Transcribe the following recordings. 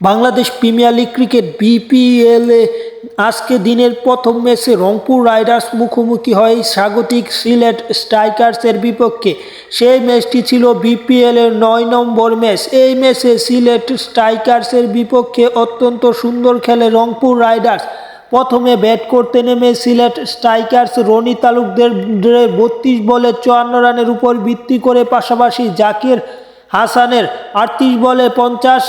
Bangladesh premier league cricket বিপিএলে আজকে দিনের প্রথম ম্যাচে রংপুর রাইডার্স মুখোমুখি হয় স্বাগতিক সিলেট স্ট্রাইকার্সের বিপক্ষে। সেই ম্যাচটি ছিল বিপিএলের 9 নম্বর ম্যাচ। এই ম্যাচে সিলেট স্ট্রাইকার্সের বিপক্ষে অত্যন্ত সুন্দর খেলে রংপুর রাইডার্স। প্রথমে ব্যাট করতে নেমে সিলেট স্ট্রাইকার্স রনি তালুকদার 32 বলে 54 রানের উপর ভিত্তি করে, পাশাপাশি জাকির হাসানের 38 বলে 50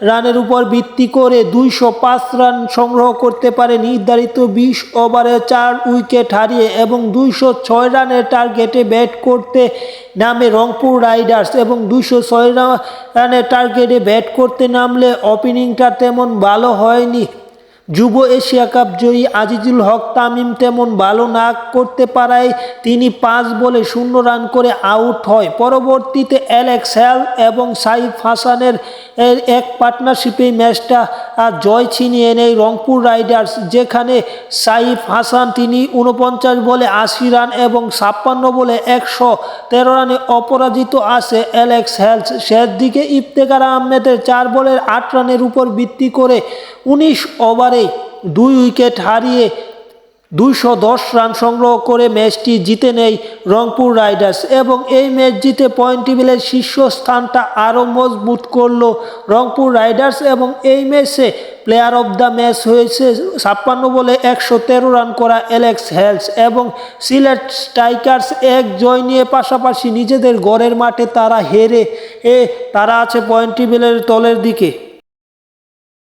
রানের উপর ভিত্তি করে 205 রান সংগ্রহ করতে পারে নির্ধারিত 20 ওভারে 4 উইকেট হারিয়ে, এবং 206 রানের টার্গেটে ব্যাট করতে নামে রংপুর রাইডার্স। এবং 206 রানের টার্গেটে ব্যাট করতে নামলে ওপেনিংটা তেমন ভালো হয়নি। যুব এশিয়া কাপ জয়ী আজিজুল হক তামিম তেমন ভালো না করতে পারায় তিনি 5 বলে 0 রান করে আউট হয়। পরবর্তীতে অ্যালেক্স হেল এবং সাইফ হাসানের এক পার্টনারশিপে ম্যাচটা জয় ছিনিয়ে নেয় রংপুর রাইডার্স, যেখানে সাইফ হাসান তিনি 49 বলে 80 রান এবং 56 বলে 113 রানে অপরাজিত আছে অ্যালেক্স হেলস। শেষ দিকে ইফতেখার আহমেদের 4 বলের 8 রানের উপর ভিত্তি করে 19 ওভারে 2 উইকেট হারিয়ে 210 রান সংগ্রহ করে ম্যাচটি জিতে নেয় রংপুর রাইডার্স, এবং এই ম্যাচ জিতে পয়েন্ট টেবিলের শীর্ষস্থানটা আরও মজবুত করল রংপুর রাইডার্স। এবং এই ম্যাচে প্লেয়ার অব দ্য ম্যাচ হয়েছে 56 বলে 113 রান করা অ্যালেক্স হেলস। এবং সিলেট স্ট্রাইকার্স এক জয় নিয়ে পাশাপাশি নিজেদের ঘরের মাঠে তারা হেরে তারা আছে পয়েন্ট টেবিলের তলের দিকে।